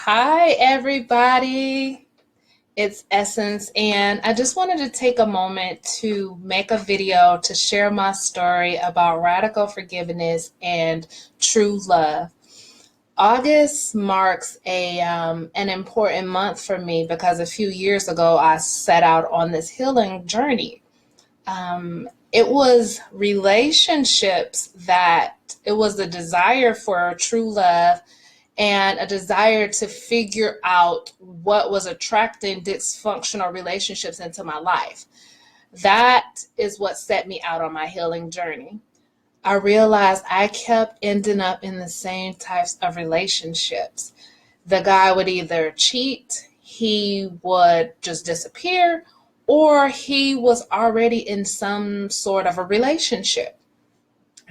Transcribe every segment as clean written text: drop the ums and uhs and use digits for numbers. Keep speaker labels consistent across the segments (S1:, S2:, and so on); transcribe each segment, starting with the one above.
S1: Hi, everybody. It's Essence, and I just wanted to take a moment to make a video to share my story about radical forgiveness and true love. August marks an important month for me because a few years ago I set out on this healing journey. It was relationships that it was the desire for true love and a desire to figure out what was attracting dysfunctional relationships into my life. That is what set me out on my healing journey. I realized I kept ending up in the same types of relationships. The guy would either cheat, he would just disappear, or he was already in some sort of a relationship.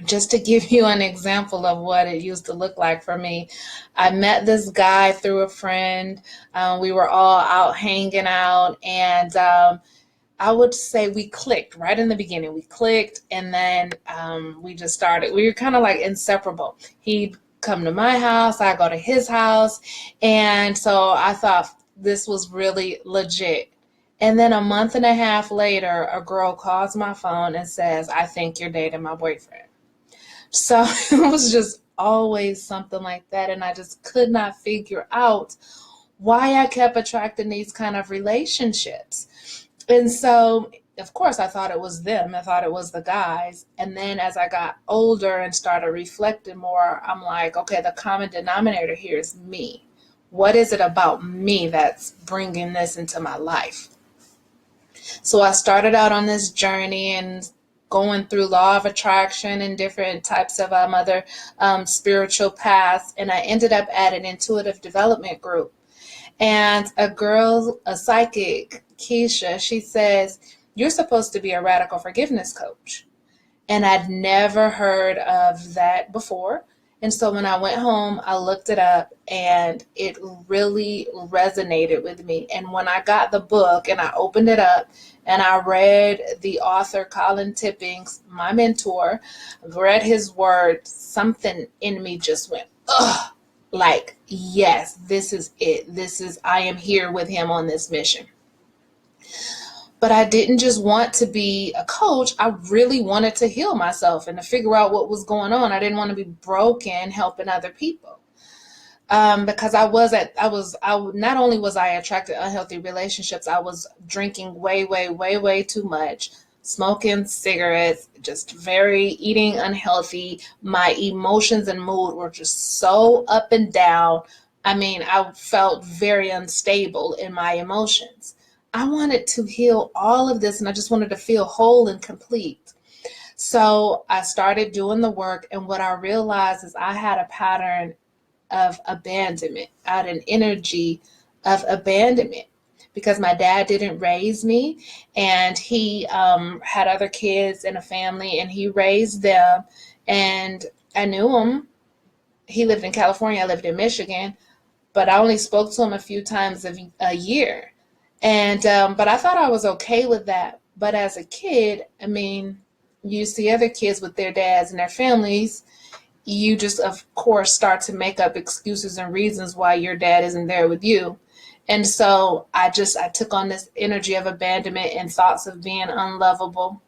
S1: Just to give you an example of what it used to look like for me, I met this guy through a friend. We were all out hanging out, and I would say we clicked right in the beginning. We clicked, and then we just started. We were kind of like inseparable. He'd come to my house, I go to his house, and so I thought this was really legit. And then a month and a half later, a girl calls my phone and says, "I think you're dating my boyfriend." So it was just always something like that. And I just could not figure out why I kept attracting these kind of relationships. And so, of course, I thought it was them. I thought it was the guys. And then as I got older and started reflecting more, I'm like, okay, the common denominator here is me. What is it about me that's bringing this into my life? So I started out on this journey and going through law of attraction and different types of other spiritual paths. And I ended up at an intuitive development group. And a girl, a psychic, Keisha, she says, "You're supposed to be a radical forgiveness coach." And I'd never heard of that before. And so when I went home, I looked it up and it really resonated with me. And when I got the book and I opened it up and I read the author, Colin Tipping's, my mentor, read his words, something in me just went, ugh, like, yes, this is it. I am here with him on this mission. But I didn't just want to be a coach. I really wanted to heal myself and to figure out what was going on. I didn't want to be broken helping other people. Because not only was I attracted to unhealthy relationships, I was drinking way, way, way, way too much, smoking cigarettes, just very eating unhealthy. My emotions and mood were just so up and down. I mean, I felt very unstable in my emotions. I wanted to heal all of this and I just wanted to feel whole and complete. So I started doing the work, and what I realized is I had a pattern of abandonment. I had an energy of abandonment because my dad didn't raise me, and he had other kids and a family, and he raised them. And I knew him. He lived in California. I lived in Michigan, but I only spoke to him a few times a year. And but I thought I was okay with that. But as a kid, I mean, you see other kids with their dads and their families, you just, of course, start to make up excuses and reasons why your dad isn't there with you. And so I took on this energy of abandonment and thoughts of being unlovable.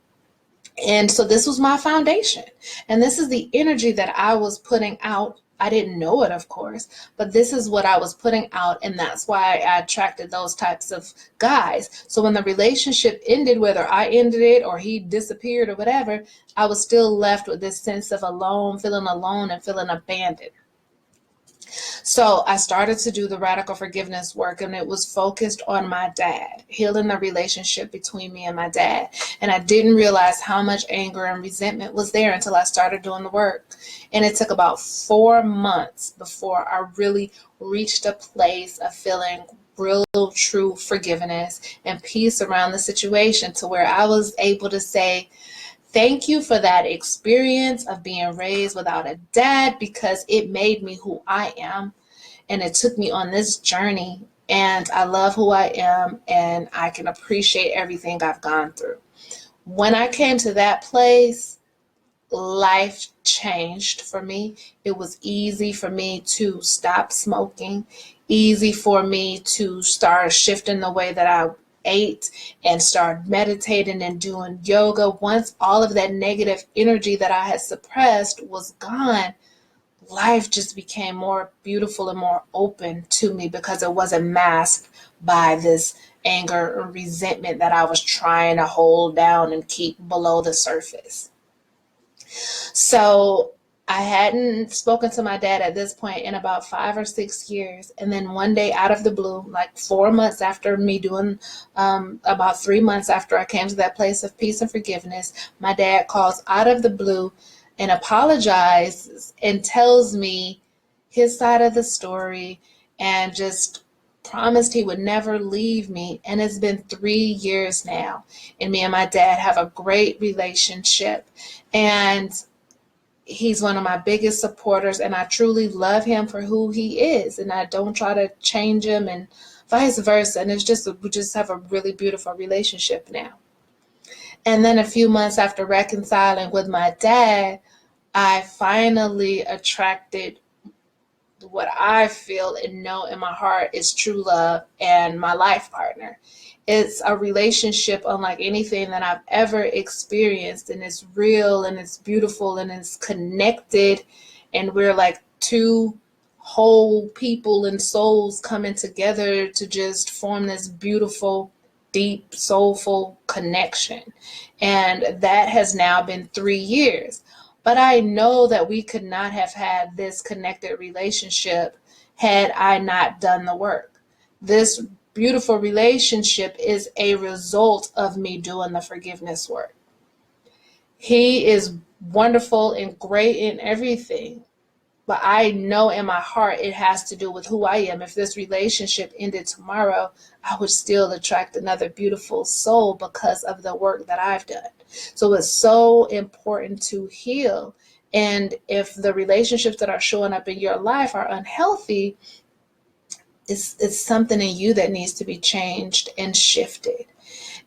S1: And so this was my foundation. And this is the energy that I was putting out. I didn't know it, of course, but this is what I was putting out. And that's why I attracted those types of guys. So when the relationship ended, whether I ended it or he disappeared or whatever, I was still left with this sense of feeling alone and feeling abandoned. So I started to do the radical forgiveness work, and it was focused on my dad, healing the relationship between me and my dad. And I didn't realize how much anger and resentment was there until I started doing the work. And it took about 4 months before I really reached a place of feeling real, true forgiveness and peace around the situation, to where I was able to say, thank you for that experience of being raised without a dad, because it made me who I am. And it took me on this journey. And I love who I am. And I can appreciate everything I've gone through. When I came to that place, life changed for me. It was easy for me to stop smoking, easy for me to start shifting the way that I ate and start meditating and doing yoga. Once all of that negative energy that I had suppressed was gone, life just became more beautiful and more open to me because it wasn't masked by this anger or resentment that I was trying to hold down and keep below the surface. So I hadn't spoken to my dad at this point in about 5 or 6 years. And then one day, out of the blue, like 4 months after me doing, about 3 months after I came to that place of peace and forgiveness, my dad calls out of the blue and apologizes and tells me his side of the story and just promised he would never leave me. And it's been 3 years now. And me and my dad have a great relationship. And he's one of my biggest supporters, and I truly love him for who he is, and I don't try to change him, and vice versa. And we just have a really beautiful relationship now. And then a few months after reconciling with my dad, I finally attracted what I feel and know in my heart is true love and my life partner. It's a relationship unlike anything that I've ever experienced, and it's real and it's beautiful and it's connected, and we're like two whole people and souls coming together to just form this beautiful, deep, soulful connection. And that has now been 3 years. But I know that we could not have had this connected relationship had I not done the work. This beautiful relationship is a result of me doing the forgiveness work. He is wonderful and great in everything, but I know in my heart it has to do with who I am. If this relationship ended tomorrow, I would still attract another beautiful soul because of the work that I've done. So it's so important to heal. And if the relationships that are showing up in your life are unhealthy, it's something in you that needs to be changed and shifted.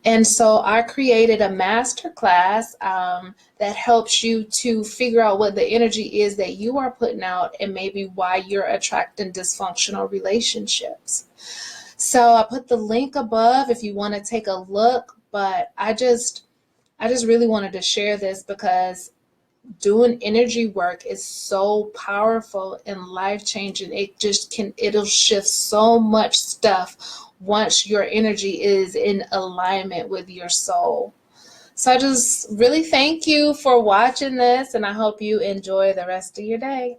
S1: And so I created a master class that helps you to figure out what the energy is that you are putting out and maybe why you're attracting dysfunctional relationships. So I put the link above if you want to take a look, but I just really wanted to share this because doing energy work is so powerful and life-changing. It'll shift so much stuff once your energy is in alignment with your soul. So I just really thank you for watching this, and I hope you enjoy the rest of your day.